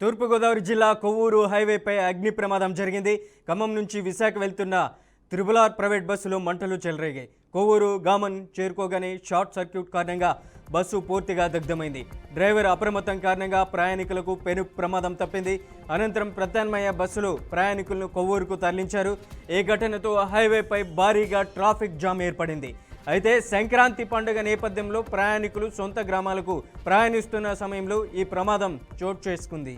తూర్పుగోదావరి జిల్లా కొవ్వూరు హైవేపై అగ్ని ప్రమాదం జరిగింది. ఖమ్మం నుంచి విశాఖ వెళ్తున్న త్రిబుల్ ఆర్ ప్రైవేట్ బస్సులో మంటలు చెలరేగాయి. కొవ్వూరు గామన్ చేరుకోగానే షార్ట్ సర్క్యూట్ కారణంగా బస్సు పూర్తిగా దగ్ధమైంది. డ్రైవర్ అప్రమత్తం కారణంగా ప్రయాణికులకు పెను ప్రమాదం తప్పింది. అనంతరం ప్రత్యామ్నాయ బస్సులు ప్రయాణికులను కొవ్వూరుకు తరలించారు. ఈ ఘటనతో హైవేపై భారీగా ట్రాఫిక్ జామ్ ఏర్పడింది. అయితే సంక్రాంతి పండుగ నేపథ్యంలో ప్రయాణికులు సొంత గ్రామాలకు ప్రయాణిస్తున్న సమయంలో ఈ ప్రమాదం చోటు చేసుకుంది.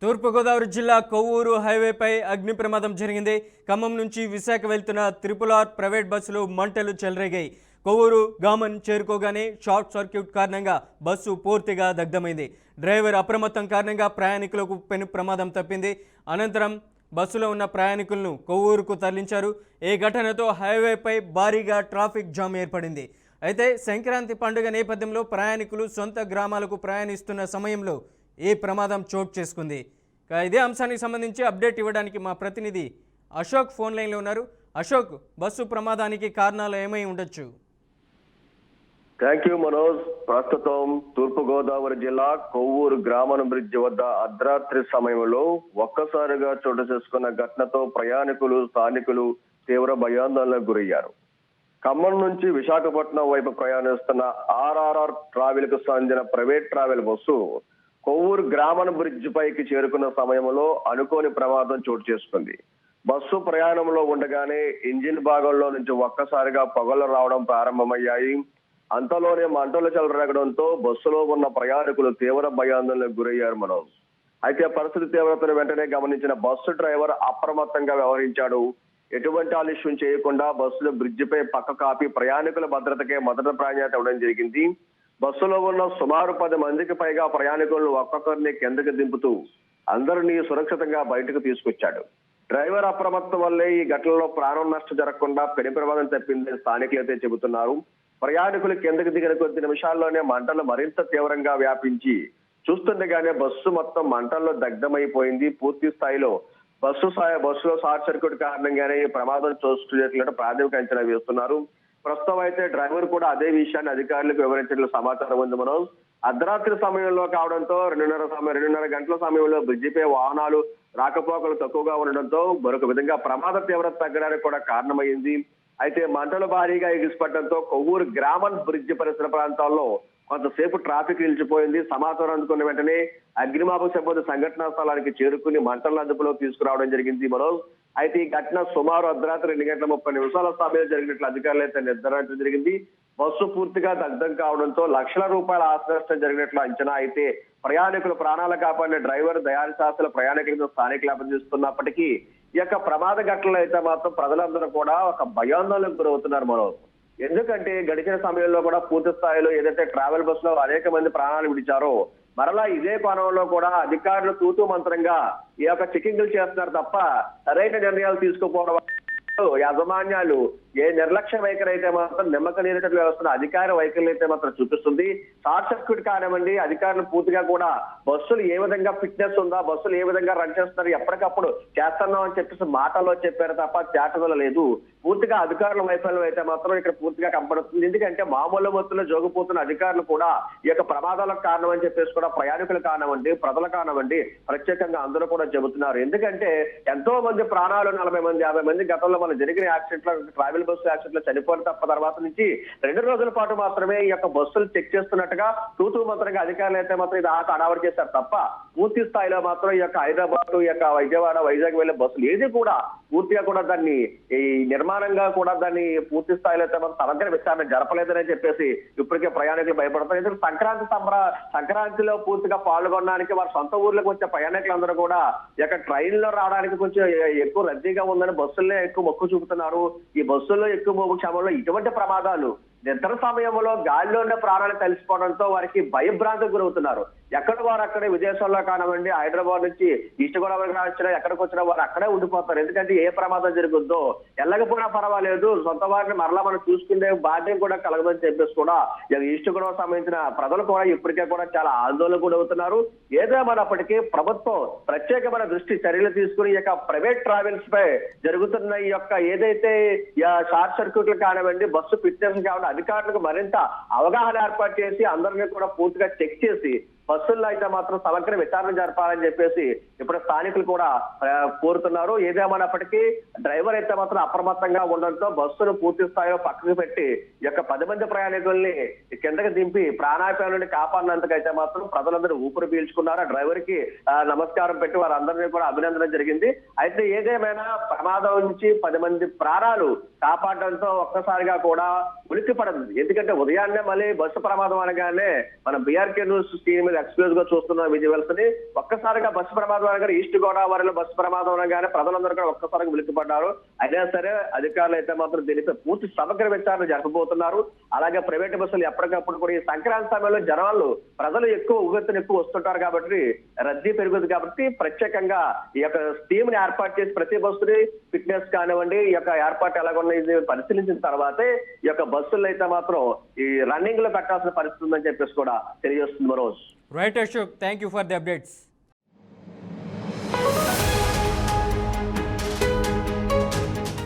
తూర్పుగోదావరి జిల్లా కొవ్వూరు హైవేపై అగ్ని ప్రమాదం జరిగింది. ఖమ్మం నుంచి విశాఖ వెళ్తున్న త్రిపుల్ ఆర్ ప్రైవేట్ బస్సులో మంటలు చెలరేగాయి. కొవ్వూరు గామన్ చేరుకోగానే షార్ట్ సర్క్యూట్ కారణంగా బస్సు పూర్తిగా దగ్ధమైంది. డ్రైవర్ అప్రమత్తం కారణంగా ప్రయాణికులకు పెను ప్రమాదం తప్పింది. అనంతరం బస్సులో ఉన్న ప్రయాణికులను కొవ్వూరుకు తరలించారు. ఈ ఘటనతో హైవేపై భారీగా ట్రాఫిక్ జామ్ ఏర్పడింది. అయితే సంక్రాంతి పండుగ నేపథ్యంలో ప్రయాణికులు సొంత గ్రామాలకు ప్రయాణిస్తున్న సమయంలో ఈ ప్రమాదం చోటు చేసుకుంది. ఇదే అంశానికి సంబంధించి అప్డేట్ ఇవ్వడానికి మా ప్రతినిధి అశోక్ ఫోన్ లైన్లో ఉన్నారు. అశోక్, బస్సు ప్రమాదానికి కారణాలు ఏమై ఉండొచ్చు? Thank you Manoj. ప్రస్తుతం తూర్పుగోదావరి జిల్లా కొవ్వూరు గ్రామం బ్రిడ్జ్ వద్ద అర్ధరాత్రి సమయంలో ఒక్కసారిగా చోటు చేసుకున్న ఘటనతో ప్రయాణికులు స్థానికులు తీవ్ర భయాందోళనకు గురయ్యారు. ఖమ్మం నుంచి విశాఖపట్నం వైపు ప్రయాణిస్తున్న ఆర్ఆర్ఆర్ ట్రావెల్ కు చెందిన ప్రైవేట్ ట్రావెల్ బస్సు కొవ్వూరు గ్రామం బ్రిడ్జ్ పైకి చేరుకున్న సమయంలో అనుకోని ప్రమాదం చోటు చేసుకుంది. బస్సు ప్రయాణంలో ఉండగానే ఇంజిన్ భాగంలో నుంచి ఒక్కసారిగా పొగలు రావడం ప్రారంభమయ్యాయి. అంతలోనే మంటలు చెలరేగడంతో బస్సులో ఉన్న ప్రయాణికులు తీవ్ర భయాందోళనకు గురయ్యారు మనోజ్. అయితే పరిస్థితి తీవ్రతను వెంటనే గమనించిన బస్సు డ్రైవర్ అప్రమత్తంగా వ్యవహరించాడు. ఎటువంటి ఆలస్యం చేయకుండా బస్సులు బ్రిడ్జిపై పక్క కాపి ప్రయాణికుల భద్రతకే మొదట ప్రాధాన్యత ఇవ్వడం జరిగింది. బస్సులో ఉన్న సుమారు 10 మందికి పైగా ప్రయాణికులను ఒక్కొక్కరిని కిందకి దింపుతూ అందరినీ సురక్షితంగా బయటకు తీసుకొచ్చాడు. డ్రైవర్ అప్రమత్తం వల్లే ఈ ఘటనలో ప్రాణం నష్టం జరగకుండా పెను ప్రమాదం తప్పిందని స్థానికులైతే చెబుతున్నారు. ప్రయాణికులు కిందకి దిగిన కొద్ది నిమిషాల్లోనే మంటలు మరింత తీవ్రంగా చూస్తుండగానే బస్సు మొత్తం మంటల్లో దగ్ధమైపోయింది. పూర్తి స్థాయిలో బస్సులో షార్ట్ సర్క్యూట్ కారణంగానే ఈ ప్రమాదం చూస్తున్నట్లు ప్రాథమిక అంచనా వేస్తున్నారు. ప్రస్తుతం అయితే డ్రైవర్ కూడా అదే విషయాన్ని అధికారులకు వివరించినట్లు సమాచారం ఉంది. మనం అర్ధరాత్రి సమయంలో కావడంతో 2:30 గంటల సమయంలో బ్రిడ్జిపై వాహనాలు రాకపోకలు తక్కువగా ఉండడంతో మరొక విధంగా ప్రమాద తీవ్రత తగ్గడానికి కూడా కారణమైంది. అయితే మంటలు భారీగా ఎగిసిపడడంతో కొవ్వూరు గ్రామం బ్రిడ్జ్ పరిసర ప్రాంతాల్లో కొంతసేపు ట్రాఫిక్ నిలిచిపోయింది. సమాచారం అందుకున్న వెంటనే అగ్నిమాపక సిబ్బంది సంఘటనా స్థలానికి చేరుకుని మంటల అదుపులో తీసుకురావడం జరిగింది. అయితే ఈ ఘటన సుమారు అర్ధరాత్రి 2:30 సమయంలో జరిగినట్లు అధికారులు అయితే నిర్ధారించడం జరిగింది. బస్సు పూర్తిగా దగ్ధం కావడంతో లక్షల రూపాయల ఆస్తి నష్టం జరిగినట్లు అంచనా. అయితే ప్రయాణికులు ప్రాణాలు కాపాడిన డ్రైవర్ దయాశాస్త్ర ప్రయాణికులతో స్థానికులు అభినందిస్తున్నప్పటికీ ఈ యొక్క ప్రమాద ఘటనలో అయితే మాత్రం ప్రజలందరూ కూడా ఒక భయాందోళనకు గురవుతున్నారు. ఎందుకంటే గడిచిన సమయంలో కూడా పూర్తి స్థాయిలో ఏదైతే ట్రావెల్ బస్సులో అనేక మంది ప్రాణాలు విడిచారో మరలా ఇదే కోణంలో కూడా అధికారులు తూతూ మంత్రంగా ఈ యొక్క చెకింగ్లు చేస్తున్నారు తప్ప సరైన నిర్ణయాలు తీసుకోకపోవడం యాజమాన్యాలు ఏ నిర్లక్ష్య వైఖరి అయితే మాత్రం నిమ్మక నీరేటట్లు వ్యవస్థ అధికార వైఖరి అయితే మాత్రం చూపిస్తుంది. షార్ట్ సర్క్యూట్ కానివ్వండి, అధికారులు పూర్తిగా కూడా బస్సులు ఏ విధంగా ఫిట్నెస్ ఉందా, బస్సులు ఏ విధంగా రన్ చేస్తున్నారు, ఎప్పటికప్పుడు చేస్తున్నాం అని చెప్పేసి మాటల్లో చెప్పారు తప్ప చేతలు లేదు. పూర్తిగా అధికారుల వైఫల్యం అయితే మాత్రం ఇక్కడ పూర్తిగా కనపడుతుంది. ఎందుకంటే మామూలు మొత్తంలో జోగిపోతున్న అధికారులు కూడా ఈ యొక్క ప్రమాదాలకు కారణం అని చెప్పేసి కూడా ప్రయాణికులు కానివ్వండి, ప్రజలు కానివ్వండి ప్రత్యేకంగా అందరూ కూడా చెబుతున్నారు. ఎందుకంటే ఎంతో మంది ప్రాణాలు 40 మంది 50 మంది గతంలో మన జరిగిన యాక్సిడెంట్ లో ట్రావెల్ బస్సు యాక్సిడెంట్ లో చనిపోయిన తప్ప తర్వాత నుంచి 2 రోజుల పాటు మాత్రమే ఈ యొక్క బస్సులు చెక్ చేస్తున్నట్టుగా తూతూ మంత్రంగా అధికారులు అయితే మాత్రం ఇది అడావడి చేశారు తప్ప పూర్తి స్థాయిలో మాత్రం ఈ యొక్క హైదరాబాద్, ఈ యొక్క విజయవాడ, వైజాగ్ వెళ్లే బస్సులు ఏది కూడా పూర్తిగా కూడా దాన్ని ఈ నిర్మాణంగా కూడా దాన్ని పూర్తి స్థాయిలో అయితే మనం సమగ్ర విచారణ జరపలేదని చెప్పేసి ఇప్పటికే ప్రయాణికులు భయపడతారు. ఎందుకంటే సంక్రాంతిలో పూర్తిగా పాల్గొనడానికి వారి సొంత ఊర్లకు వచ్చే ప్రయాణికులందరూ కూడా ఈ యొక్క ట్రైన్ లో రావడానికి కొంచెం ఎక్కువ రద్దీగా ఉందని బస్సులనే ఎక్కువ మొక్కు చూపుతున్నారు. ఈ బస్సుల్లో ఎక్కువ క్షమంలో ఇటువంటి ప్రమాదాలు నిద్ర సమయంలో గాలిలో ఉండే ప్రాణాలు కలిసిపోవడంతో వారికి భయభ్రాంతికి గురవుతున్నారు. ఎక్కడ వారు అక్కడే విదేశాల్లో కానివ్వండి, హైదరాబాద్ నుంచి ఈస్ట్ గోదావరి వచ్చినా ఎక్కడికి వచ్చినా వారు అక్కడే ఉండిపోతారు. ఎందుకంటే ఏ ప్రమాదం జరుగుద్దో వెళ్ళకపోయినా పర్వాలేదు, సొంత వారిని మరలా మనం చూసుకునే బాధ్యత కూడా కలగదని చెప్పేసి కూడా ఈస్ట్ గోదావరి సంబంధించిన ప్రజలు కూడా ఇప్పటికే కూడా చాలా ఆందోళన కూడా అవుతున్నారు. ఏదేమైనప్పటికీ ప్రభుత్వం ప్రత్యేకమైన చర్యలు తీసుకుని ఈ యొక్క ప్రైవేట్ ట్రావెల్స్ పై జరుగుతున్న ఈ యొక్క ఏదైతే షార్ట్ సర్క్యూట్లు కానివ్వండి, బస్సు ఫిట్నెస్ కావాలి అధికారులకు మరింత అవగాహన ఏర్పాటు చేసి అందరినీ కూడా పూర్తిగా చెక్ చేసి బస్సుల్లో అయితే మాత్రం సమగ్ర విచారణ జరపాలని చెప్పేసి ఇప్పుడు స్థానికులు కూడా కోరుతున్నారు. ఏదేమైనప్పటికీ డ్రైవర్ అయితే మాత్రం అప్రమత్తంగా ఉండడంతో బస్సును పూర్తి స్థాయిలో పక్కకు పెట్టి ఈ యొక్క 10 మంది ప్రయాణికుల్ని కిందకి దింపి ప్రాణాపాయం నుండి కాపాడినందుకైతే మాత్రం ప్రజలందరూ ఊపిరి పీల్చుకున్నారు. ఆ డ్రైవర్ కి నమస్కారం పెట్టి వారందరినీ కూడా అభినందన జరిగింది. అయితే ఏదేమైనా ప్రమాదం నుంచి 10 మంది ప్రాణాలు కాపాడడంతో ఒక్కసారిగా కూడా ఉలిక్కి పడింది. ఎందుకంటే ఉదయాన్నే మళ్ళీ బస్సు ప్రమాదం అనగానే మన బీఆర్కే న్యూస్ టీవీ మీద ఎక్స్క్లూజివ్ గా చూస్తున్న విజువల్స్ ని ఒక్కసారిగా బస్సు ప్రమాదం అనగానే ఈస్ట్ గోదావరిలో బస్సు ప్రమాదం అనగానే ప్రజలందరూ కూడా ఒక్కసారిగా ఉలిక్కి పడ్డారు. అయినా సరే అధికారులు అయితే మాత్రం దీనిపై పూర్తి సమగ్ర విచారణ జరపబోతున్నారు. అలాగే ప్రైవేట్ బస్సులు ఎప్పటికప్పుడు కూడా ఈ సంక్రాంతి సమయంలో జనాలు ప్రజలు ఎక్కువ వస్తుంటారు కాబట్టి రద్దీ పెరుగుతుంది కాబట్టి ప్రత్యేకంగా ఈ యొక్క టీమ్ ని ఏర్పాటు చేసి ప్రతి బస్సుని ఫిట్నెస్ కానివ్వండి ఈ యొక్క ఏర్పాటు ఎలాగున్నది పరిశీలించిన తర్వాతే ఈ యొక్క బస్సులు అయితే మాత్రం ఈ రన్నింగ్ లో పెట్టాల్సిన పరిస్థితి ఉందని చెప్పేసి కూడా తెలియజేస్తుంది Manoj. Right Ashok, thank you for the updates.